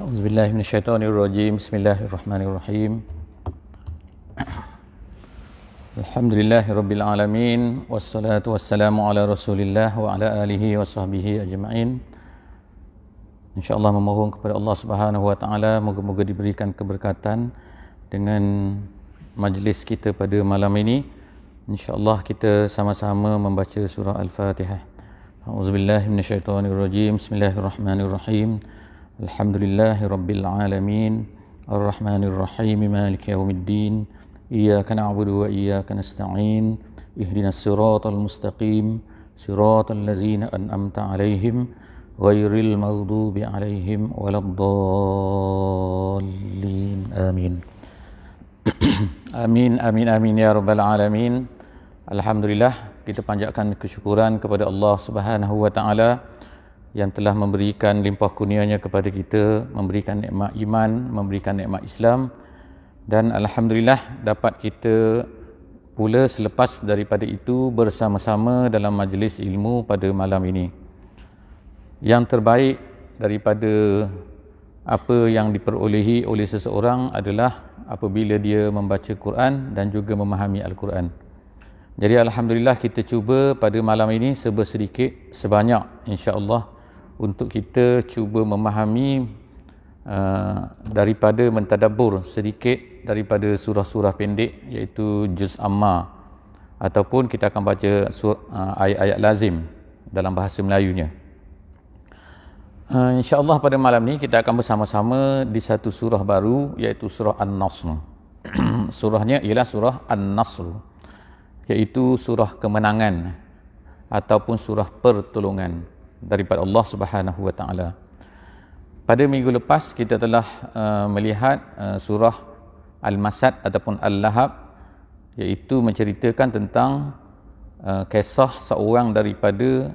A'udzubillahi minasyaitonirrajim. Bismillahirrahmanirrahim. Alhamdulillahirabbil alamin wassalatu wassalamu ala Rasulillah wa ala alihi wa sahbihi ajma'in. Insyaallah memohon kepada Allah Subhanahu wa taala moga-moga diberikan keberkatan dengan majlis kita pada malam ini. Insyaallah kita sama-sama membaca surah Al-Fatihah. A'udzubillahi minasyaitonirrajim. Bismillahirrahmanirrahim. Alhamdulillahi rabbil alamin arrahmanir rahim maliki yaumiddin iyyaka na'budu wa iyyaka nasta'in ihdinas siratal mustaqim siratal ladzina an'amta 'alaihim ghairil maghdubi 'alaihim waladdallin amin. Amin amin amin ya rabbal alamin. Alhamdulillah, kita panjatkan kesyukuran kepada Allah Subhanahu wa taala yang telah memberikan limpah kurnianya kepada kita, memberikan nikmat iman, memberikan nikmat Islam, dan alhamdulillah dapat kita pula selepas daripada itu bersama-sama dalam majlis ilmu pada malam ini. Yang terbaik daripada apa yang diperolehi oleh seseorang adalah apabila dia membaca Quran dan juga memahami Al-Quran. Jadi alhamdulillah kita cuba pada malam ini sebanyak insya-Allah untuk kita cuba memahami daripada mentadabbur sedikit daripada surah-surah pendek, iaitu Juz Amma, ataupun kita akan baca ayat-ayat lazim dalam bahasa Melayunya. InsyaAllah pada malam ni kita akan bersama-sama di satu surah baru, iaitu surah An-Nasr. Surahnya ialah surah An-Nasr, iaitu surah kemenangan ataupun surah pertolongan daripada Allah Subhanahu wa taala. Pada minggu lepas kita telah melihat surah Al-Masad ataupun Al-Lahab, iaitu menceritakan tentang kisah seorang daripada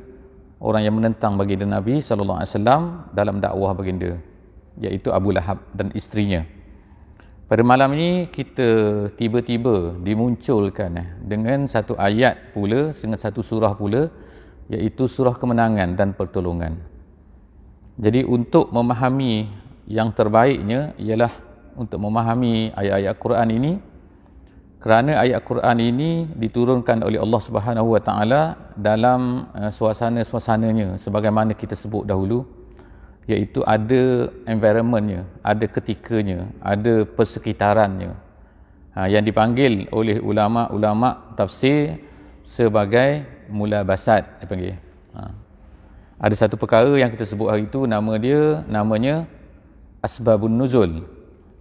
orang yang menentang baginda Nabi sallallahu alaihi wasallam dalam dakwah baginda, iaitu Abu Lahab dan isterinya. Pada malam ini kita tiba-tiba dimunculkan dengan satu ayat pula, dengan satu surah pula, iaitu surah kemenangan dan pertolongan. Jadi untuk memahami yang terbaiknya ialah untuk memahami ayat-ayat Quran ini, kerana ayat Quran ini diturunkan oleh Allah Subhanahu wa taala dalam suasana-suasananya sebagaimana kita sebut dahulu, iaitu ada environmentnya, ada ketikanya, ada persekitarannya, yang dipanggil oleh ulama-ulama tafsir sebagai mulabasat dipanggil. Ada satu perkara yang kita sebut hari itu, namanya asbabun nuzul.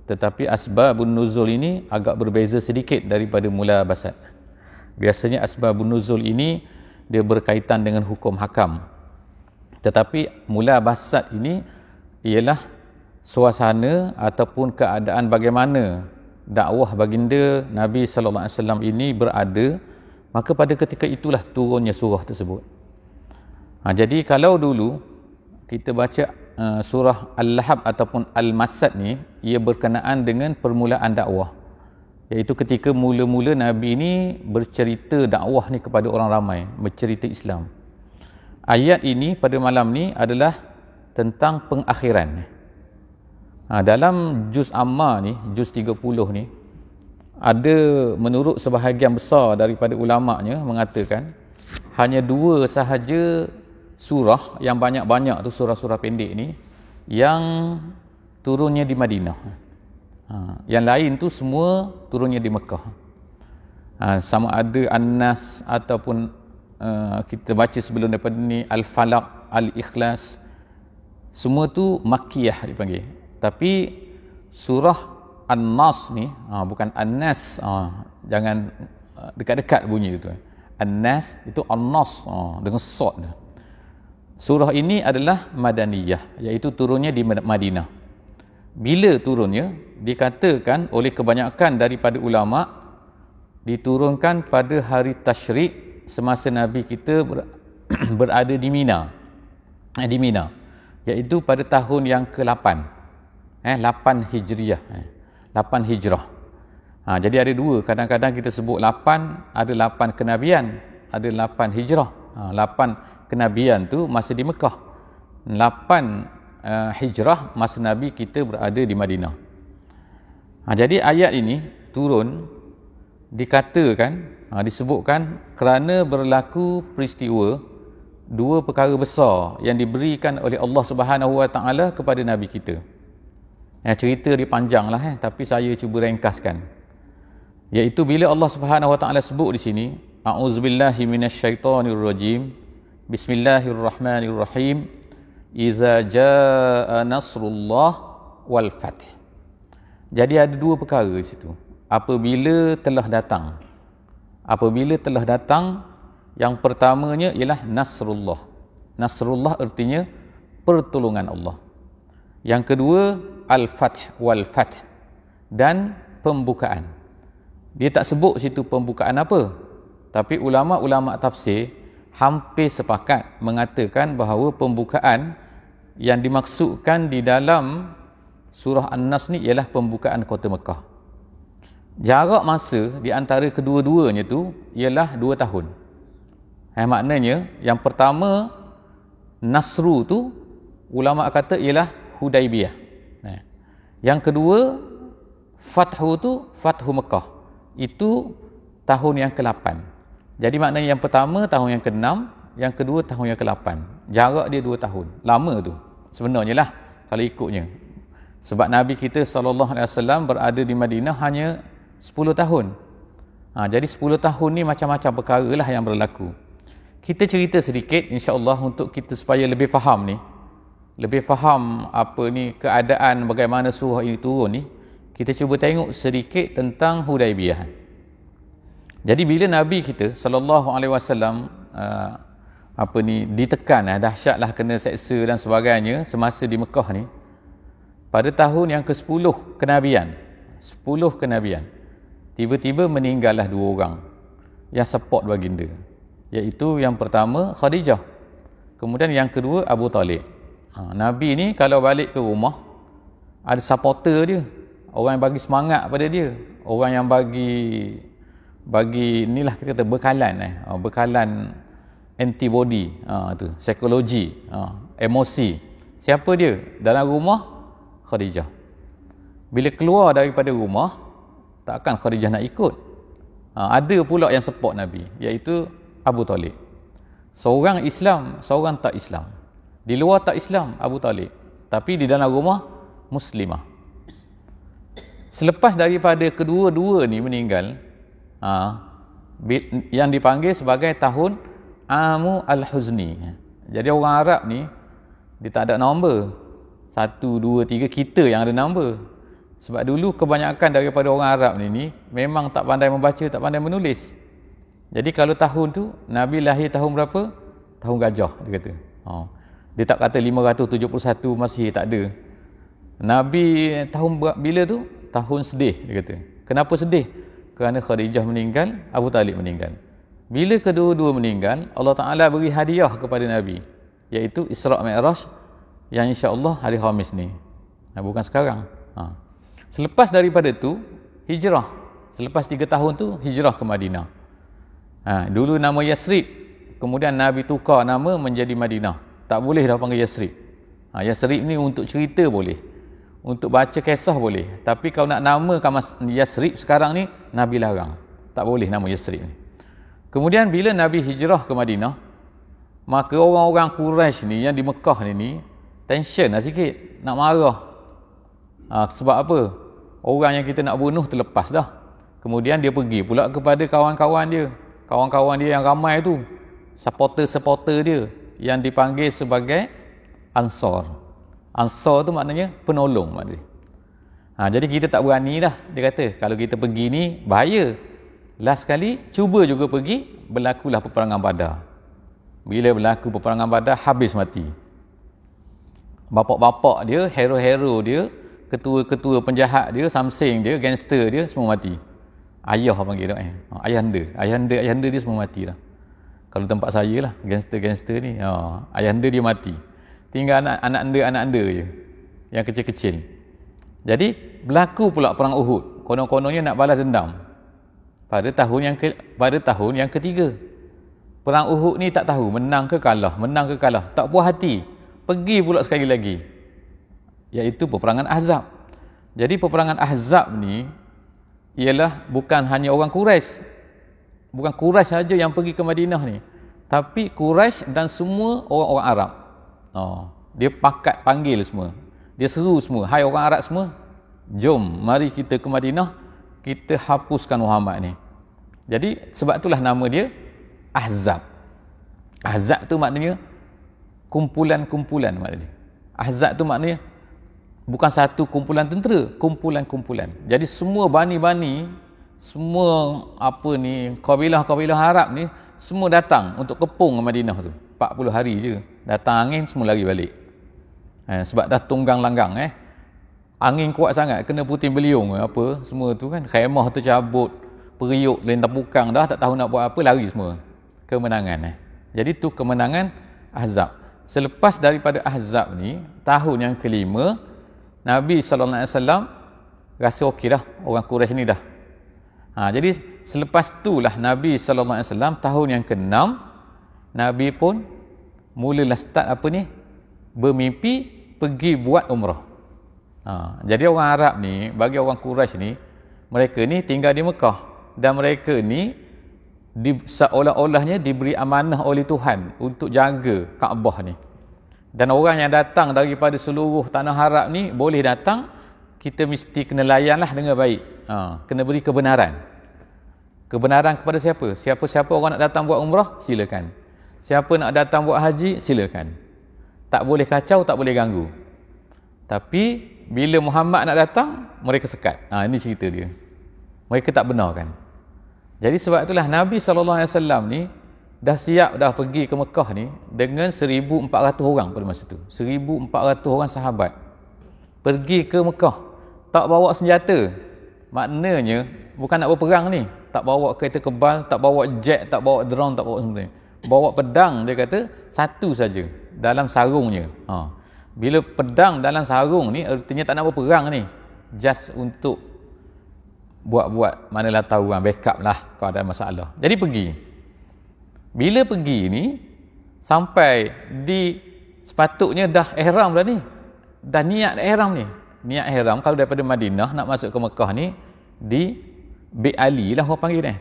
Tetapi asbabun nuzul ini agak berbeza sedikit daripada mulabasat. Biasanya asbabun nuzul ini dia berkaitan dengan hukum hakam. Tetapi mulabasat ini ialah suasana ataupun keadaan bagaimana dakwah baginda Nabi sallallahu alaihi wasallam ini berada, maka pada ketika itulah turunnya surah tersebut. Jadi kalau dulu kita baca surah Al-Lahab ataupun Al-Masad ni, ia berkenaan dengan permulaan dakwah, iaitu ketika mula-mula Nabi ni bercerita dakwah ni kepada orang ramai, bercerita Islam. Ayat ini pada malam ni adalah tentang pengakhiran. Dalam Juz Amma ni, Juz 30 ni, ada menurut sebahagian besar daripada ulama'nya mengatakan hanya dua sahaja surah yang banyak-banyak tu, surah-surah pendek ni, yang turunnya di Madinah. Yang lain tu semua turunnya di Mekah. Sama ada An-Nas ataupun kita baca sebelum daripada ni Al-Falaq, Al-Ikhlas, semua tu Makkiyah dipanggil. Tapi surah An-Nas ni, bukan An-Nas, jangan dekat-dekat bunyi itu. An-Nas itu An-Nas dengan sad. Surah ini adalah Madaniyah, iaitu turunnya di Madinah. Bila turunnya, dikatakan oleh kebanyakan daripada ulama, diturunkan pada hari Tasyrik semasa Nabi kita berada di Mina. Iaitu pada tahun yang ke-8. 8 Hijriah. 8 Hijrah. Jadi ada dua, kadang-kadang kita sebut 8, ada 8 kenabian, ada 8 Hijrah. 8 kenabian tu masih di Mekah. 8 hijrah masa Nabi kita berada di Madinah. Jadi ayat ini turun dikatakan, disebutkan kerana berlaku peristiwa dua perkara besar yang diberikan oleh Allah Subhanahu Wa Taala kepada Nabi kita. Cerita dia panjang lah, tapi saya cuba ringkaskan. Iaitu bila Allah Subhanahu Wa Taala sebut di sini, a'udzubillahi minasyaitonirrajim, bismillahirrahmanirrahim, iza jaa nasrullah wal fath. Jadi ada dua perkara di situ. Apabila telah datang. Apabila telah datang, yang pertamanya ialah nasrullah. Nasrullah artinya pertolongan Allah. Yang kedua al-fath wal fath, dan pembukaan. Dia tak sebut situ pembukaan apa, tapi ulama-ulama tafsir hampir sepakat mengatakan bahawa pembukaan yang dimaksudkan di dalam surah An-Nas ni ialah pembukaan kota Mekah. Jarak masa di antara kedua-duanya tu ialah 2 tahun. Maknanya yang pertama Nasru tu ulama kata ialah Hudaibiyah. Yang kedua Fathu tu Fathu Mekah. Itu tahun yang ke-8. Jadi maknanya yang pertama tahun yang ke-6, yang kedua tahun yang ke-8. Jarak dia 2 tahun. Lama tu sebenarnya lah kalau ikutnya. Sebab Nabi kita SAW berada di Madinah hanya 10 tahun. Jadi 10 tahun ni macam-macam perkara lah yang berlaku. Kita cerita sedikit insya-Allah untuk kita supaya lebih faham ni. Lebih faham apa ni keadaan bagaimana surah ini turun ni. Kita cuba tengok sedikit tentang Hudaibiyah. Jadi bila Nabi kita SAW ditekan, dahsyatlah kena seksa dan sebagainya semasa di Mekah ni, pada tahun yang ke-10 kenabian, 10 kenabian, tiba-tiba meninggallah 2 orang yang support baginda, iaitu yang pertama Khadijah, kemudian yang kedua Abu Talib. Nabi ni kalau balik ke rumah ada supporter dia, orang yang bagi semangat pada dia, orang yang bagi inilah kita kata bekalan antibody, tu psikologi, emosi. Siapa dia dalam rumah? Khadijah. Bila keluar daripada rumah, takkan Khadijah nak ikut. Ada pula yang support Nabi, iaitu Abu Talib. Seorang Islam, seorang tak Islam. Di luar tak Islam Abu Talib, tapi di dalam rumah Muslimah. Selepas daripada kedua-dua ni meninggal, yang dipanggil sebagai tahun Amu Al-Huzni. Jadi orang Arab ni dia tak ada nombor 1, 2, 3, kita yang ada nombor. Sebab dulu kebanyakan daripada orang Arab ni memang tak pandai membaca, tak pandai menulis. Jadi kalau tahun tu Nabi lahir tahun berapa? Tahun gajah dia kata. Dia tak kata 571 Masihi, tak ada. Nabi tahun bila tu? Tahun sedih dia kata. Kenapa sedih? Kerana Khadijah meninggal, Abu Talib meninggal. Bila kedua-dua meninggal, Allah Ta'ala beri hadiah kepada Nabi, iaitu Isra' Mi'raj, yang insya-Allah hari Khamis ni. Bukan sekarang. Selepas daripada tu hijrah. Selepas 3 tahun tu hijrah ke Madinah. Dulu nama Yasrib, kemudian Nabi tukar nama menjadi Madinah. Tak boleh dah panggil Yasrib. Yasrib ni untuk cerita boleh, untuk baca kisah boleh, tapi kalau nak namakan Yasrib sekarang ni Nabi larang. Tak boleh nama Yasrib ni. Kemudian bila Nabi hijrah ke Madinah, maka orang-orang Quraisy ni yang di Mekah ni tension lah sikit, nak marah. Sebab apa? Orang yang kita nak bunuh terlepas dah. Kemudian dia pergi pula kepada kawan-kawan dia yang ramai tu, supporter-supporter dia yang dipanggil sebagai Ansar. Ansar tu maknanya penolong maknanya. Jadi kita tak berani dah. Dia kata kalau kita pergi ni bahaya. Last kali cuba juga pergi, berlakulah peperangan Badar. Bila berlaku peperangan Badar, habis mati. Bapak-bapak dia, hero-hero dia, ketua-ketua penjahat dia, samseng dia, gangster dia semua mati. Ayah panggil dia, ayahanda dia semua mati lah. Kalau tempat saya lah, gangster-gangster ni, ayahanda dia mati. Tinggal anak-anda je, yang kecil-kecil. Jadi berlaku pula perang Uhud. Konon-kononnya nak balas dendam. Pada tahun yang ketiga. Perang Uhud ni tak tahu menang ke kalah, tak puas hati. Pergi pula sekali lagi. iaitu peperangan Ahzab. Jadi peperangan Ahzab ni ialah bukan hanya orang Quraisy. Bukan Quraisy saja yang pergi ke Madinah ni, tapi Quraisy dan semua orang-orang Arab. Dia panggil semua. Dia seru semua, hai orang Arab semua, jom mari kita ke Madinah, kita hapuskan Muhammad ni. Jadi sebab itulah nama dia Ahzab. Ahzab tu maknanya kumpulan-kumpulan maknanya. Ahzab tu maknanya bukan satu kumpulan tentera, kumpulan-kumpulan. Jadi semua bani-bani, semua kabilah-kabilah Arab ni semua datang untuk kepung ke Madinah tu. 40 hari je. Datang angin semua lari balik. Sebab dah tunggang langgang Angin kuat sangat, kena puting beliung apa semua tu kan. Khemah tercabut, periuk lentang pukang dah tak tahu nak buat apa, lari semua. Kemenangan Jadi tu kemenangan Ahzab. Selepas daripada Ahzab ni, tahun yang kelima, Nabi SAW rasa okey dah, orang Quraisy ni dah. Jadi selepas itulah Nabi SAW tahun yang ke-6, Nabi pun mulalah start bermimpi pergi buat umrah. Jadi orang Arab ni, bagi orang Quraisy ni, mereka ni tinggal di Mekah dan mereka ni seolah-olahnya diberi amanah oleh Tuhan untuk jaga Kaabah ni. Dan orang yang datang daripada seluruh tanah Arab ni boleh datang, kita mesti kena layanlah dengan baik. Kena beri kebenaran. Kebenaran kepada siapa? Siapa-siapa orang nak datang buat umrah, silakan. Siapa nak datang buat haji, silakan. Tak boleh kacau, tak boleh ganggu. Tapi bila Muhammad nak datang, mereka sekat. Ini cerita dia. Mereka tak benarkan. Jadi sebab itulah Nabi SAW ni dah siap dah pergi ke Mekah ni dengan 1,400 orang pada masa tu. 1,400 orang sahabat. Pergi ke Mekah. Tak bawa senjata. Maknanya bukan nak berperang ni. Tak bawa kereta kebal, tak bawa jet, tak bawa drone, tak bawa sebenarnya. Bawa pedang, dia kata, satu saja dalam sarungnya. Bila pedang dalam sarung ni, artinya tak nak berperang ni. Just untuk buat-buat, manalah tahu backup lah kalau ada masalah. Jadi pergi. Bila pergi ni, sampai di sepatutnya dah ihram dah ni. Dah niat ihram ni. Niat ihram kalau daripada Madinah nak masuk ke Mekah ni, di Bait Ali lah orang panggil ni.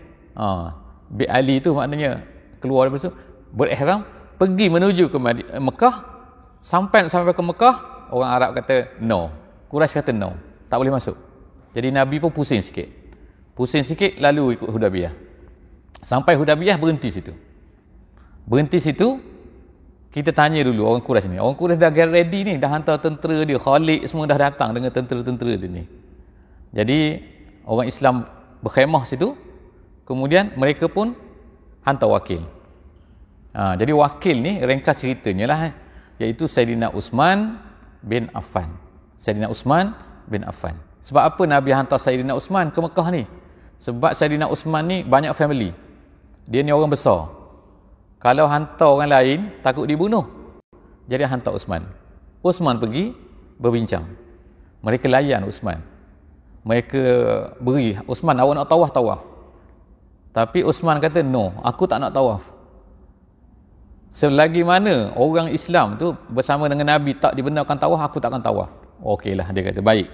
Bait Ali tu maknanya keluar daripada tu, berihram, pergi menuju ke Mekah. Sampai ke Mekah, orang Arab kata no. Quraisy kata no. Tak boleh masuk. Jadi Nabi pun pusing sikit. Lalu ikut Hudaybiyah. Sampai Hudaybiyah berhenti situ. Kita tanya dulu orang Quraisy ni. Orang Quraisy dah get ready ni, dah hantar tentera dia, Khalid semua dah datang dengan tentera-tentera dia ni. Jadi orang Islam berkhemah situ. Kemudian mereka pun hantar wakil. Jadi wakil ni ringkas ceritanya lah, iaitu Saidina Uthman bin Affan. Sebab apa Nabi hantar Saidina Uthman ke Mekah ni? Sebab Saidina Uthman ni banyak family. Dia ni orang besar. Kalau hantar orang lain, takut dibunuh. Jadi hantar Uthman. Uthman pergi berbincang. Mereka layan Uthman. Mereka beri, Uthman, awak nak tawaf. Tapi Uthman kata, no, aku tak nak tawaf. Selagi mana orang Islam tu bersama dengan Nabi tak dibenarkan tawaf, aku tak akan tawaf. Okeylah, dia kata, baik.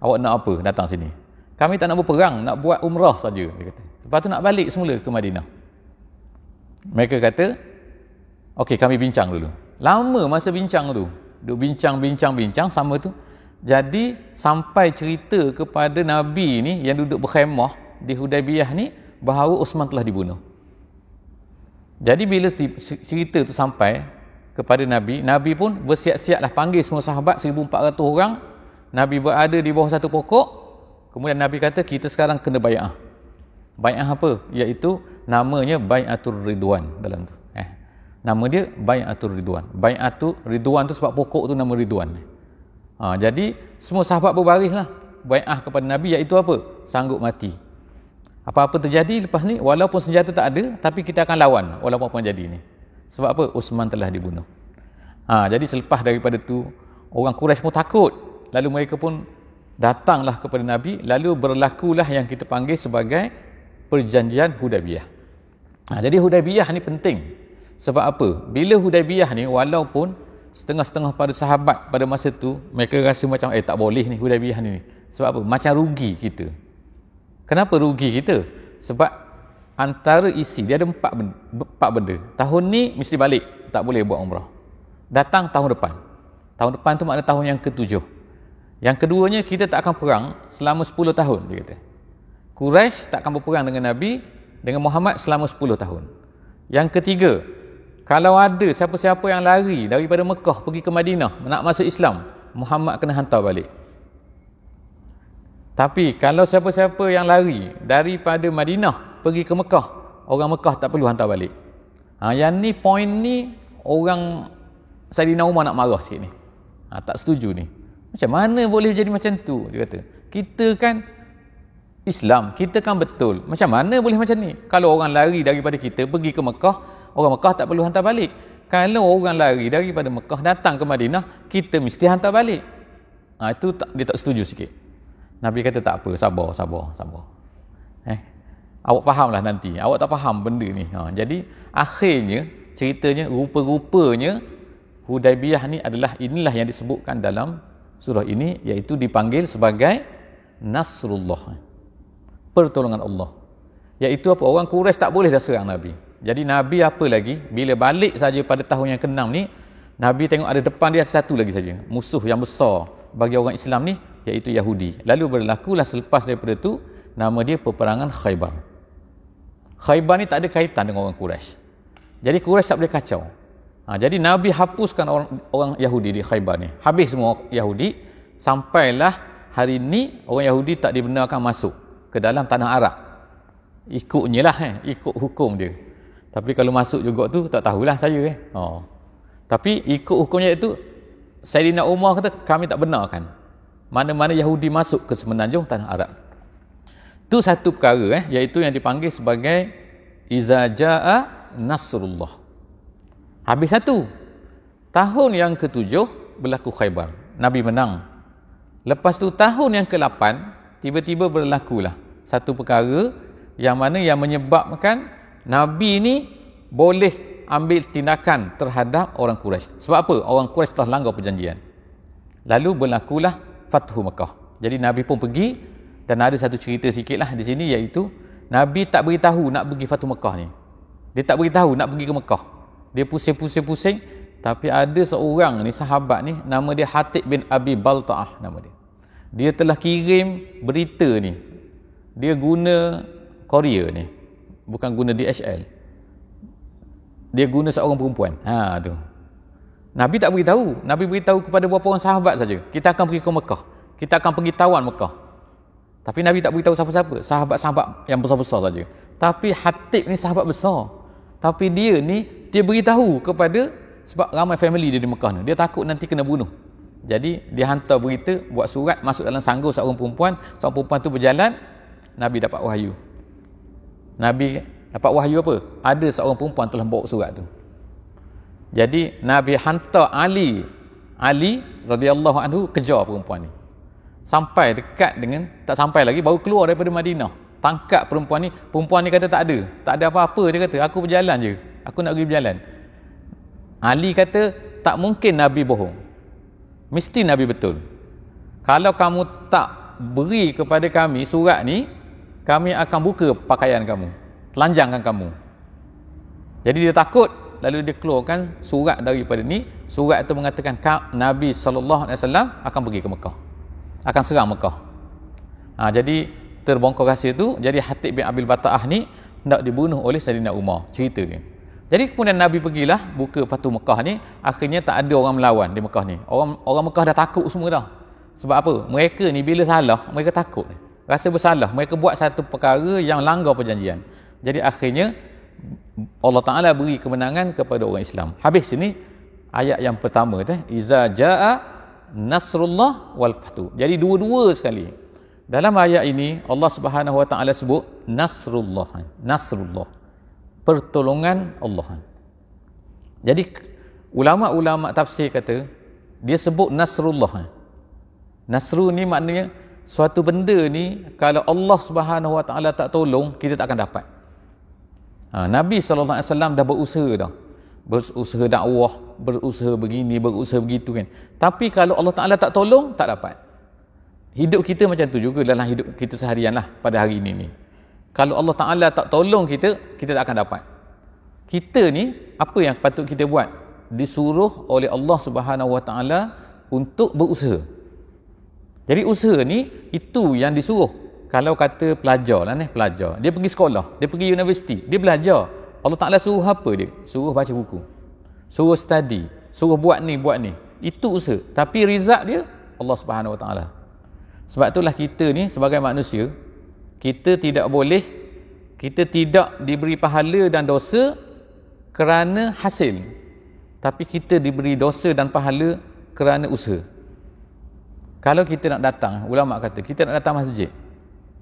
Awak nak apa? Datang sini. Kami tak nak berperang, nak buat umrah saja, dia kata. Lepas tu nak balik semula ke Madinah. Mereka kata, okey, kami bincang dulu. Lama masa bincang tu. Duk bincang sama tu. Jadi sampai cerita kepada Nabi ni yang duduk berkhemah di Hudaybiyah ni bahawa Uthman telah dibunuh. Jadi bila cerita tu sampai kepada Nabi, Nabi pun bersiap-siaplah panggil semua sahabat 1,400 orang. Nabi berada di bawah satu pokok. Kemudian Nabi kata, kita sekarang kena bai'ah. Bai'ah apa? Iaitu namanya Bai'atul Ridwan dalam tu. Nama dia Bai'atul Ridwan. Bai'atul Ridwan tu sebab pokok tu nama Ridwan. Jadi semua sahabat berbarislah bai'ah kepada Nabi, iaitu apa? Sanggup mati. Apa-apa terjadi lepas ni, walaupun senjata tak ada, tapi kita akan lawan walaupun apa yang jadi ni. Sebab apa? Uthman telah dibunuh. Jadi selepas daripada tu, orang Quraisy pun takut. Lalu mereka pun datanglah kepada Nabi, lalu berlakulah yang kita panggil sebagai perjanjian Hudaybiyah. Jadi Hudaybiyah ni penting. Sebab apa? Bila Hudaybiyah ni, walaupun setengah-setengah pada sahabat pada masa tu mereka rasa macam tak boleh ni Hudaibiyah ni. Sebab apa? Macam rugi kita. Kenapa rugi kita? Sebab antara isi dia ada empat benda. Tahun ni mesti balik, tak boleh buat umrah. Datang tahun depan. Tahun depan tu makna tahun yang ke-7. Yang keduanya, kita tak akan perang selama 10 tahun, dia kata. Quraisy tak akan berperang dengan Nabi, dengan Muhammad selama 10 tahun. Yang ketiga, kalau ada siapa-siapa yang lari daripada Mekah pergi ke Madinah nak masuk Islam, Muhammad kena hantar balik. Tapi kalau siapa-siapa yang lari daripada Madinah pergi ke Mekah, orang Mekah tak perlu hantar balik. Yang ni poin ni orang Saidina Umar nak marah sikit ni. Tak setuju ni. Macam mana boleh jadi macam tu? Dia kata, kita kan Islam, kita kan betul. Macam mana boleh macam ni? Kalau orang lari daripada kita pergi ke Mekah, orang Mekah tak perlu hantar balik. Kalau orang lari daripada Mekah datang ke Madinah, kita mesti hantar balik. Itu dia tak setuju sikit. Nabi kata tak apa, sabar. Awak fahamlah nanti. Awak tak faham benda ni. Jadi akhirnya ceritanya, rupa-rupanya Hudaibiyah ni inilah yang disebutkan dalam surah ini, iaitu dipanggil sebagai Nasrullah, pertolongan Allah. Iaitu apa? Orang Quraisy tak boleh dah serang Nabi. Jadi Nabi apa lagi? Bila balik saja pada tahun yang ke-6 ni, Nabi tengok ada depan dia satu lagi saja, musuh yang besar bagi orang Islam ni, iaitu Yahudi. Lalu berlakulah selepas daripada tu, nama dia peperangan Khaybar. Khaybar ni tak ada kaitan dengan orang Quraisy. Jadi Quraisy tak boleh kacau. Jadi Nabi hapuskan orang Yahudi di Khaybar ni. Habis semua Yahudi, sampailah hari ni orang Yahudi tak dibenarkan masuk ke dalam tanah Arab. Ikutnya lah, ikut hukum dia. Tapi kalau masuk juga tu, tak tahulah saya. Tapi ikut hukumnya itu, Saidina Umar kata, kami tak benarkan mana-mana Yahudi masuk ke semenanjung tanah Arab. Itu satu perkara, iaitu yang dipanggil sebagai Iza Ja'a Nasrullah. Habis satu. Tahun yang ke-7 berlaku Khaybar. Nabi menang. Lepas tu tahun yang ke-8 tiba-tiba berlakulah satu perkara yang mana yang menyebabkan Nabi ni boleh ambil tindakan terhadap orang Quraisy. Sebab apa? Orang Quraisy telah langgar perjanjian. Lalu berlakulah Fathu Mekah. Jadi Nabi pun pergi, dan ada satu cerita sikitlah di sini, iaitu Nabi tak beritahu nak pergi Fathu Mekah ni. Dia tak beritahu nak pergi ke Mekah. Dia pusing-pusing, tapi ada seorang ni, sahabat ni, nama dia Hatib bin Abi Balta'ah nama dia. Dia telah kirim berita ni. Dia guna courier ni. Bukan guna DHL. Dia guna seorang perempuan. Tu. Nabi tak beritahu. Nabi beritahu kepada beberapa orang sahabat saja. Kita akan pergi ke Mekah. Kita akan pergi tawan Mekah. Tapi Nabi tak beritahu siapa-siapa. Sahabat-sahabat yang besar-besar saja. Tapi Hatib ni sahabat besar. Tapi dia ni, dia beritahu kepada, sebab ramai family dia di Mekah ni. Dia takut nanti kena bunuh. Jadi dia hantar berita, buat surat, masuk dalam sanggur seorang perempuan. Seorang perempuan tu berjalan, Nabi dapat wahyu. Nabi dapat wahyu apa? Ada seorang perempuan telah bawa surat tu. Jadi Nabi hantar Ali radhiyallahu anhu kejar perempuan ni. Sampai dekat dengan, tak sampai lagi, baru keluar daripada Madinah. Tangkap perempuan ni. Perempuan ni kata tak ada apa-apa. Dia kata, aku berjalan je, aku nak pergi berjalan. Ali kata, tak mungkin Nabi bohong, mesti Nabi betul. Kalau kamu tak beri kepada kami surat ni, kami akan buka pakaian kamu, telanjangkan kamu. Jadi dia takut. Lalu dia keluarkan surat daripada ni. Surat itu mengatakan Nabi SAW akan pergi ke Mekah, akan serang Mekah. Jadi terbongkar rahsia tu. Jadi Hatib bin Abil Bata'ah ni nak dibunuh oleh Saidina Umar, cerita dia. Jadi kemudian Nabi pergilah buka Fathu Mekah ni. Akhirnya tak ada orang melawan di Mekah ni. Orang Mekah dah takut semua dah. Sebab apa? Mereka ni bila salah, mereka takut, rasa bersalah. Mereka buat satu perkara yang langgar perjanjian. Jadi akhirnya Allah Ta'ala beri kemenangan kepada orang Islam. Habis sini ayat yang pertama tu, Iza Ja'a Nasrullah wal Fathu. Jadi dua-dua sekali dalam ayat ini Allah Subhanahu Wa Ta'ala sebut Nasrullah, pertolongan Allah. Jadi ulama-ulama tafsir kata dia sebut Nasrullah. Nasru ni maknanya suatu benda ni kalau Allah Subhanahu Wa Ta'ala tak tolong, kita tak akan dapat. Nabi SAW dah berusaha dah. berusaha dakwah, berusaha begini, berusaha begitu kan. Tapi kalau Allah Ta'ala tak tolong, tak dapat. Hidup kita macam tu juga dalam hidup kita seharian lah pada hari ini ni. Kalau Allah Ta'ala tak tolong kita, kita tak akan dapat. Kita ni, apa yang patut kita buat? Disuruh oleh Allah Subhanahu Wa Ta'ala untuk berusaha. Jadi usaha ni, itu yang disuruh. Kalau kata pelajar lah ni, pelajar. Dia pergi sekolah, dia pergi universiti, dia belajar. Allah Ta'ala suruh apa dia? Suruh baca buku. Suruh study. Suruh buat ni, buat ni. Itu usaha. Tapi result dia, Allah Subhanahu Wa Ta'ala. Sebab itulah kita ni sebagai manusia, kita tidak boleh, kita tidak diberi pahala dan dosa kerana hasil. Tapi kita diberi dosa dan pahala kerana usaha. Kalau kita nak datang, ulama kata, kita nak datang masjid,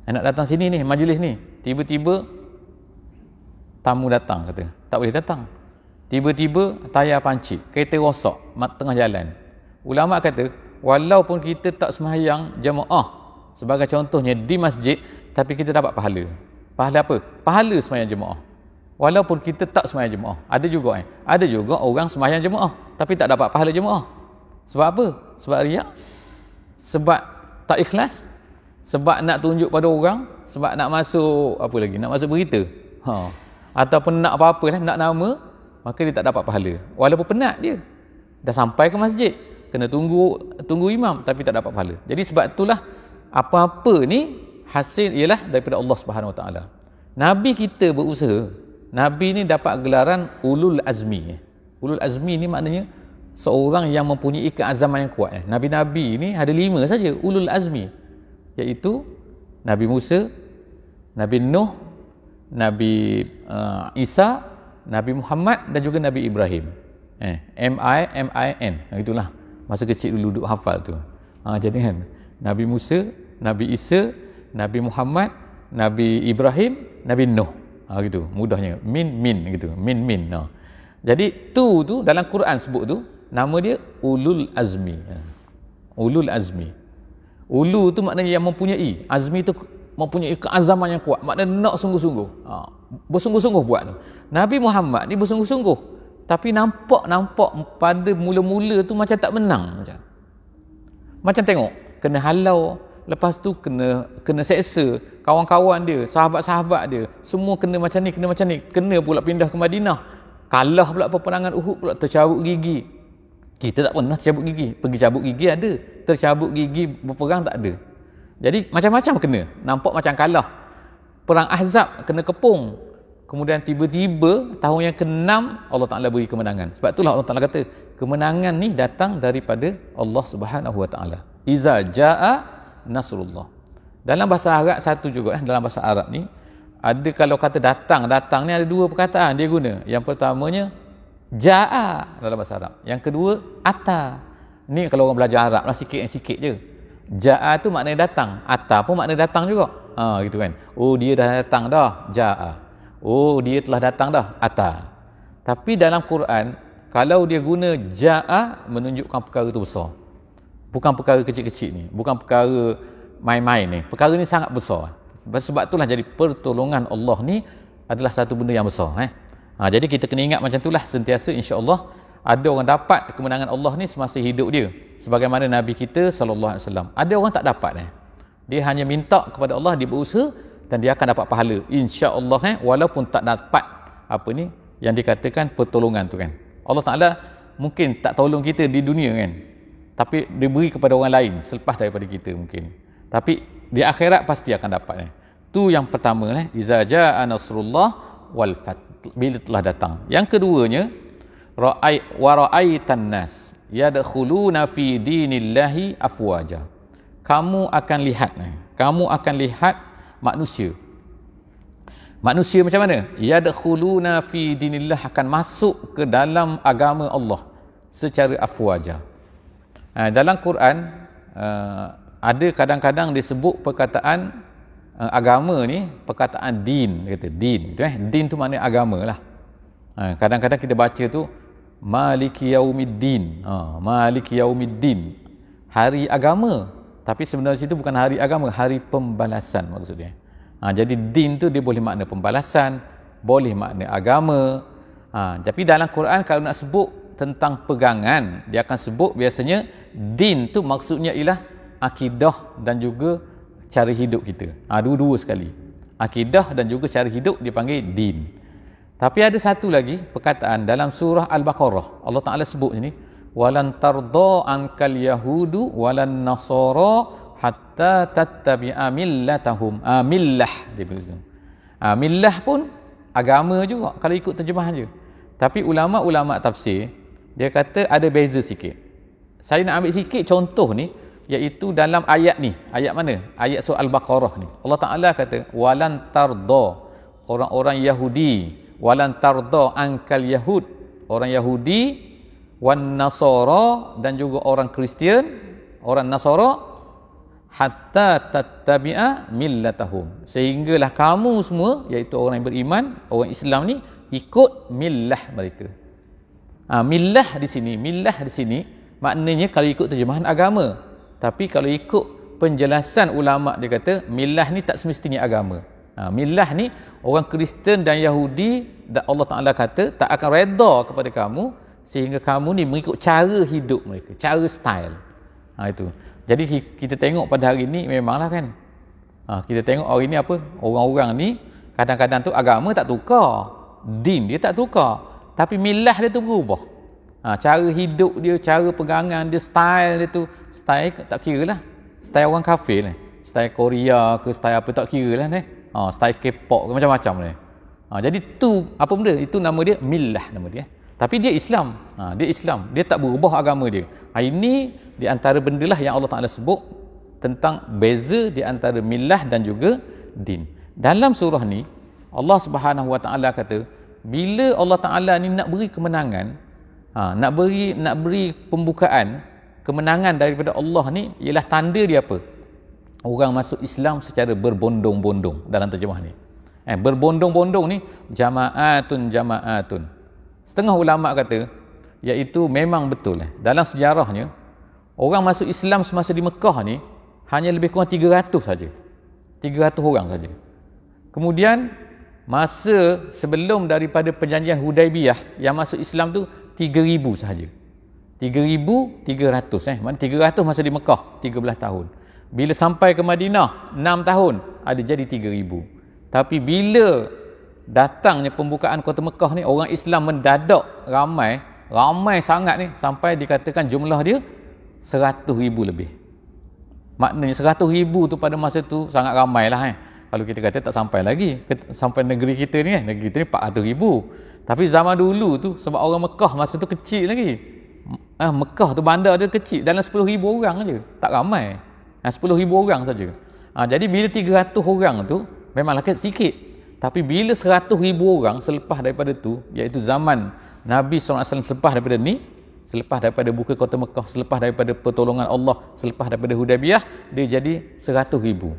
nak datang sini ni, majlis ni, tiba-tiba tamu datang, kata, tak boleh datang. Tiba-tiba tayar pancit, kereta rosak tengah jalan. Ulama kata, walaupun kita tak sembahyang jemaah, sebagai contohnya di masjid, tapi kita dapat pahala. Pahala apa? Pahala sembahyang jemaah. Walaupun kita tak sembahyang jemaah. Ada juga orang sembahyang jemaah, tapi tak dapat pahala jemaah. Sebab apa? Sebab riak. Sebab tak ikhlas. Sebab nak tunjuk pada orang. Sebab nak masuk, apa lagi? Nak masuk berita. Ataupun nak apa-apa lah, nak nama, maka dia tak dapat pahala. Walaupun penat dia. Dah sampai ke masjid, kena tunggu imam, tapi tak dapat pahala. Jadi sebab itulah, apa-apa ni hasil ialah daripada Allah Subhanahu Wa Taala. Nabi kita berusaha. Nabi ni dapat gelaran ulul azmi. Ulul azmi ni maknanya seorang yang mempunyai keazaman yang kuat. Nabi-nabi ni ada 5 saja ulul azmi, iaitu Nabi Musa, Nabi Nuh, Nabi Isa, Nabi Muhammad dan juga Nabi Ibrahim. M-I-M-I-N. Itulah masa kecil dulu duduk hafal tu. Jadi kan, Nabi Musa, Nabi Isa, Nabi Muhammad, Nabi Ibrahim, Nabi Nuh. Gitu, mudahnya. Min gitu. Min. Jadi tu dalam Quran sebut tu, nama dia ulul azmi. Ulul azmi. Ulu tu maknanya yang mempunyai. Azmi tu mempunyai keazaman yang kuat. Maknanya nak sungguh-sungguh. Bersungguh-sungguh buat tu. Nabi Muhammad ni bersungguh-sungguh. Tapi nampak pada mula-mula tu macam tak menang. Macam tengok, kena halau. Lepas tu kena seksa kawan-kawan dia, sahabat-sahabat dia, semua kena macam ni. Kena pula pindah ke Madinah. Kalah pula peperangan Uhud pula, tercabut gigi. Kita tak pernah tercabut gigi. Pergi cabut gigi ada, tercabut gigi berperang tak ada. Jadi macam-macam kena. Nampak macam kalah. Perang Ahzab kena kepung. Kemudian tiba-tiba tahun yang ke-6 Allah Ta'ala beri kemenangan. Sebab itulah Allah Ta'ala kata, kemenangan ni datang daripada Allah Subhanahu Wa Ta'ala. Iza ja'a Nasrullah. Dalam bahasa Arab satu juga, dalam bahasa Arab ni ada, kalau kata datang ni ada 2 perkataan dia guna. Yang pertamanya ja'a dalam bahasa Arab. Yang kedua ata. Ni kalau orang belajar Arab lah, sikit je. Ja'a tu maknanya datang, ata pun maknanya datang juga. Gitu kan. Oh, dia dah datang dah, ja'a. Oh, dia telah datang dah, ata. Tapi dalam Quran, kalau dia guna ja'a, menunjukkan perkara tu besar. Bukan perkara kecil-kecil ni, bukan perkara main-main ni. Perkara ni sangat besar. Sebab itulah jadi pertolongan Allah ni adalah satu benda yang besar. Jadi kita kena ingat macam itulah sentiasa, insya-Allah ada orang dapat kemenangan Allah ni semasa hidup dia. Sebagaimana Nabi kita sallallahu alaihi wasallam. Ada orang tak dapat. Dia hanya minta kepada Allah, dia berusaha dan dia akan dapat pahala. Insya-Allah walaupun tak dapat apa ni yang dikatakan pertolongan tu kan. Allah Taala mungkin tak tolong kita di dunia kan. Tapi diberi kepada orang lain selepas daripada kita mungkin. Tapi di akhirat pasti akan dapat. Tu yang pertama iza jaa nasrullah wal fath, bila telah datang. Yang keduanya ra'aitan nas yadkhuluna fi dinillahi afwaja. Kamu akan lihat manusia. Manusia macam mana? Yadkhuluna fi dinillah, akan masuk ke dalam agama Allah secara afwaja. Dalam Quran ada kadang-kadang disebut perkataan agama ni, perkataan din, kata din tu din tu maknanya agama lah. Kadang-kadang kita baca tu maliki yaumiddin, maliki yaumiddin, hari agama, tapi sebenarnya situ bukan hari agama, hari pembalasan maksudnya. Jadi din tu dia boleh makna pembalasan, boleh makna agama. Tapi dalam Quran kalau nak sebut tentang pegangan, dia akan sebut biasanya din tu maksudnya ialah akidah dan juga cara hidup kita. Dua-dua sekali. Akidah dan juga cara hidup dipanggil din. Tapi ada satu lagi perkataan dalam surah Al-Baqarah. Allah Ta'ala sebut ini, walan tarda ankal yahudu walan nasara hatta tattabi'a millatahum. Millah dia begitu. Millah pun agama juga kalau ikut terjemahan je. Tapi ulama-ulama tafsir dia kata ada beza sikit. Saya nak ambil sikit contoh ni, iaitu dalam ayat ni. Ayat mana? Ayat surah Al-Baqarah ni. Allah Ta'ala kata walan tarda, orang-orang Yahudi, walan tarda ankal yahud, orang Yahudi, wan nasara, dan juga orang Kristian, orang Nasara, hatta tattabi'a millatahum, sehinggalah kamu semua, iaitu orang yang beriman, orang Islam ni, ikut millah mereka. Millah di sini maknanya kalau ikut terjemahan agama. Tapi kalau ikut penjelasan ulama, dia kata millah ni tak semestinya agama. Millah ni orang Kristen dan Yahudi, dan Allah Ta'ala kata tak akan reda kepada kamu sehingga kamu ni mengikut cara hidup mereka, cara style. Itu. Jadi kita tengok pada hari ni memanglah kan. Kita tengok hari ni apa? Orang-orang ni kadang-kadang tu agama tak tukar, din dia tak tukar, tapi millah dia tu berubah. Cara hidup dia, cara pegangan dia, style dia tu, style tak kira lah. Style orang kafir lah. Style Korea ke style apa tak kira lah. Style K-pop ke macam-macam lah. Jadi tu apa benda? Itu nama dia millah nama dia. Tapi dia Islam. Dia Islam. Dia tak berubah agama dia. Ini di antara bendalah yang Allah Ta'ala sebut tentang beza di antara millah dan juga din. Dalam surah ni Allah Subhanahu Wa Ta'ala kata bila Allah Ta'ala ni nak beri kemenangan, nak beri pembukaan, kemenangan daripada Allah ni ialah tanda dia apa? Orang masuk Islam secara berbondong-bondong dalam terjemah ni. Berbondong-bondong ni jama'atun. Setengah ulama kata iaitu memang betul. Dalam sejarahnya orang masuk Islam semasa di Mekah ni hanya lebih kurang 300 saja. 300 orang saja. Kemudian masa sebelum daripada perjanjian Hudaibiyah yang masuk Islam tu 3,000 sahaja. 3,300 Mana 300 masa di Mekah 13 tahun. Bila sampai ke Madinah 6 tahun ada jadi 3,000. Tapi bila datangnya pembukaan kota Mekah ni, orang Islam mendadak ramai sangat ni, sampai dikatakan jumlah dia 100,000 lebih. Maknanya 100,000 tu pada masa tu sangat ramai lah. Kalau kita kata tak sampai lagi sampai negeri kita ni, negeri kita ni 400,000. Tapi zaman dulu tu sebab orang Mekah masa tu kecil lagi. Mekah tu bandar dia kecil, dalam 10,000 orang aja, tak ramai. 10,000 orang saja. Jadi bila 300 orang tu memanglah sikit. Tapi bila 100,000 orang selepas daripada tu, iaitu zaman Nabi SAW selepas daripada ni, selepas daripada buka kota Mekah, selepas daripada pertolongan Allah, selepas daripada Hudaibiyah, dia jadi 100,000.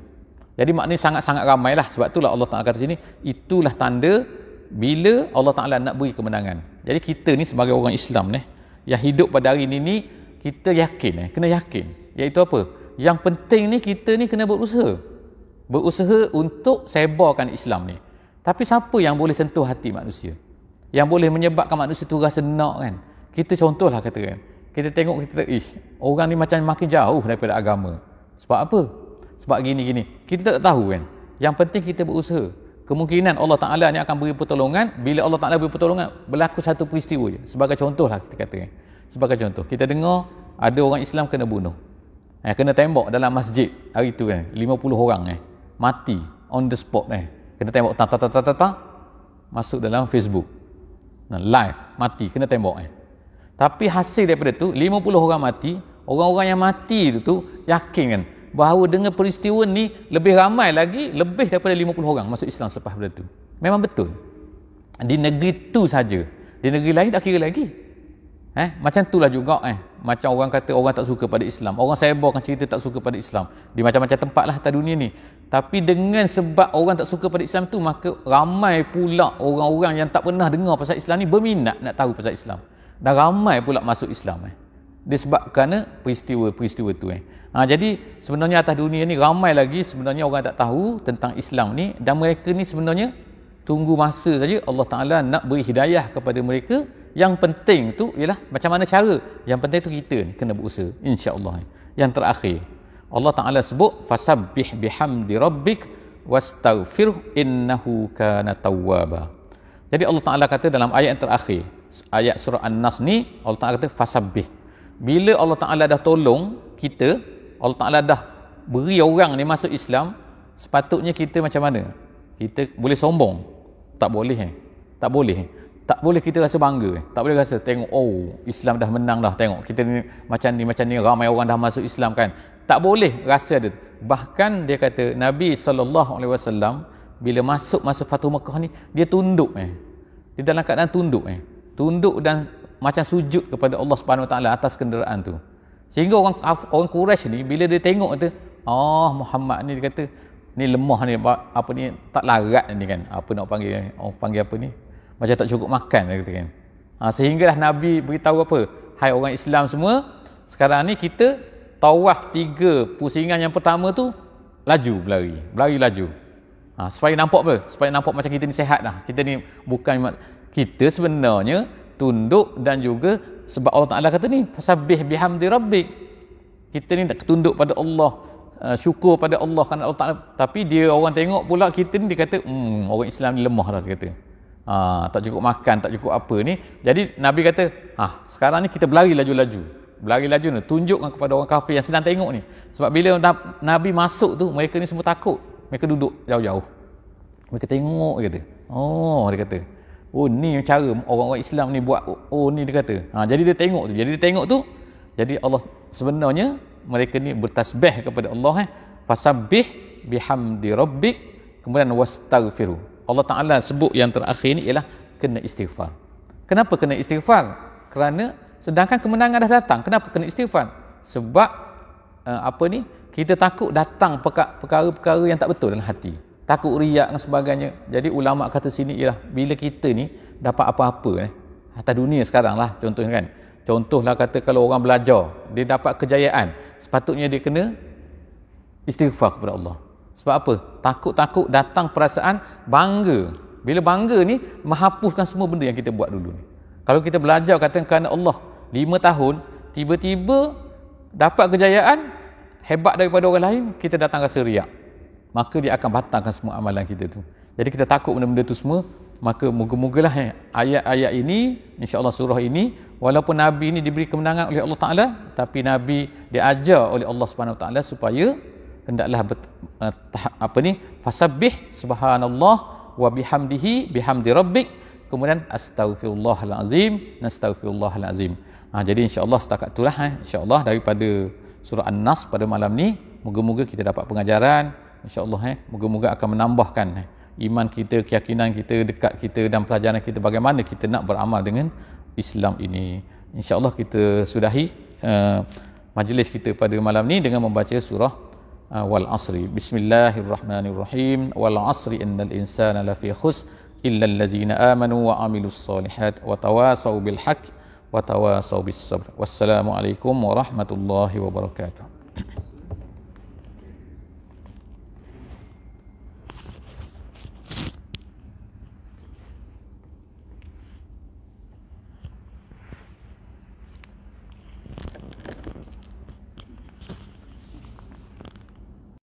Jadi maknanya sangat-sangat ramailah. Sebab itulah Allah Ta'ala kata sini, itulah tanda bila Allah Ta'ala nak beri kemenangan. Jadi kita ni sebagai orang Islam ni, yang hidup pada hari ni, kita yakin, kena yakin. Iaitu apa? Yang penting ni kita ni kena berusaha. Berusaha untuk sebarkan Islam ni. Tapi siapa yang boleh sentuh hati manusia? Yang boleh menyebabkan manusia tu rasa nak kan? Kita contohlah kata kan. Kita tengok orang ni macam makin jauh daripada agama. Sebab apa? Sebab gini-gini. Kita tak tahu kan. Yang penting kita berusaha. Kemungkinan Allah Ta'ala ni akan beri pertolongan. Bila Allah Ta'ala beri pertolongan, berlaku satu peristiwa je. Sebagai contoh lah kita kata kan. Sebagai contoh. Kita dengar ada orang Islam kena bunuh. Kena tembak dalam masjid hari tu kan. 50 orang mati on the spot kena tembak masuk dalam Facebook. Live mati kena tembak Tapi hasil daripada tu 50 orang mati. Orang-orang yang mati tu yakin kan bahawa dengan peristiwa ni lebih ramai lagi, lebih daripada 50 orang masuk Islam selepas daripada tu. Memang betul. Di negeri tu saja. Di negeri lain tak kira lagi. Macam itulah juga macam orang kata orang tak suka pada Islam. Orang sebarkan cerita tak suka pada Islam di macam-macam tempat lah atas dunia ni. Tapi dengan sebab orang tak suka pada Islam tu, maka ramai pula orang-orang yang tak pernah dengar pasal Islam ni berminat nak tahu pasal Islam. Dan ramai pula masuk Islam disebabkan peristiwa-peristiwa tu jadi sebenarnya atas dunia ni ramai lagi sebenarnya orang tak tahu tentang Islam ni, dan mereka ni sebenarnya tunggu masa saja Allah Ta'ala nak beri hidayah kepada mereka. Yang penting tu ialah macam mana cara. Yang penting tu kita ni kena berusaha, insya-Allah. Yang terakhir, Allah Ta'ala sebut fasabbih bihamdi rabbik wastaghfir innahu kana tawwaba. Jadi Allah Ta'ala kata dalam ayat yang terakhir, ayat surah An-Nas ni, Allah Ta'ala kata fasabbih. Bila Allah Ta'ala dah tolong kita, Allah Ta'ala dah beri orang ni masuk Islam, sepatutnya kita macam mana? Kita boleh sombong? Tak boleh. Tak boleh. Tak boleh kita rasa bangga. Tak boleh rasa tengok, oh Islam dah menang dah, tengok kita ni macam ni ramai orang dah masuk Islam kan. Tak boleh rasa ada. Bahkan dia kata Nabi SAW bila masuk masa Fathu Mekah ni, dia tunduk dia dalam keadaan tunduk tunduk dan macam sujud kepada Allah Subhanahu Wa Taala atas kenderaan tu. Sehingga orang Quraisy ni bila dia tengok tu, Muhammad ni, dia kata ni lemah ni, apa ni, tak larat ni kan, apa nak panggil, orang panggil apa ni, macam tak cukup makan, dia kata kan. Sehinggalah Nabi beritahu apa, hai orang Islam semua, sekarang ni kita tawaf 3 pusingan yang pertama tu berlari laju. Supaya nampak apa? Supaya nampak macam kita ni sihat dah. Kita ni bukan, kita sebenarnya tunduk, dan juga sebab Allah Ta'ala kata ni fasabbih bihamdi rabbik, kita ni tak tunduk pada Allah, syukur pada Allah kerana Allah Ta'ala. Tapi dia orang tengok pula kita ni, dia kata orang Islam ni lemah dah, dia kata. Tak cukup makan, tak cukup apa ni. Jadi Nabi kata, sekarang ni kita berlari laju ni, tunjukkan kepada orang kafir yang sedang tengok ni. Sebab bila Nabi masuk tu, mereka ni semua takut. Mereka duduk jauh-jauh. Mereka tengok, dia kata. Dia kata, ni cara orang-orang Islam ni buat. Ni dia kata. Jadi dia tengok tu. Jadi Allah sebenarnya mereka ni bertasbih kepada Allah. Fasabbih bihamdi rabbik, kemudian wastaghfiru. Allah Ta'ala sebut yang terakhir ni ialah kena istighfar. Kenapa kena istighfar? Kerana sedangkan kemenangan dah datang. Kenapa kena istighfar? Sebab kita takut datang perkara-perkara yang tak betul dalam hati. Takut riak dan sebagainya. Jadi ulama kata sini ialah bila kita ni dapat apa-apa atas dunia sekarang lah, contohnya kan. Contohlah kata kalau orang belajar, dia dapat kejayaan, sepatutnya dia kena istighfar kepada Allah. Sebab apa? Takut datang perasaan bangga. Bila bangga ni menghapuskan semua benda yang kita buat dulu ni. Kalau kita belajar kata kerana Allah 5 tahun, tiba-tiba dapat kejayaan hebat daripada orang lain, kita datang rasa riak, maka dia akan batalkan semua amalan kita tu. Jadi kita takut benda-benda tu semua. Maka moga-mogalah ayat-ayat ini, insya-Allah surah ini, walaupun Nabi ini diberi kemenangan oleh Allah Ta'ala, tapi Nabi diajar oleh Allah Subhanahu Wa Ta'ala supaya hendaklah fasabbih subhanallah wa bihamdihi bihamdi rabbik, kemudian astaghfirullahal azim. Jadi insya-Allah setakat itulah insya-Allah daripada surah An-Nas pada malam ni. Moga-moga kita dapat pengajaran, insya-Allah moga-moga akan menambahkan iman kita, keyakinan kita, dekat kita dan pelajaran kita bagaimana kita nak beramal dengan Islam ini. Insya-Allah kita sudahi majlis kita pada malam ni dengan membaca surah wal asri. Bismillahirrahmanirrahim. Wal asri innal insana lafi khusr illa allazina amanu wa amilus solihat wa tawasau bil haqq wa tawasau bis sabr. Wassalamualaikum warahmatullahi wabarakatuh.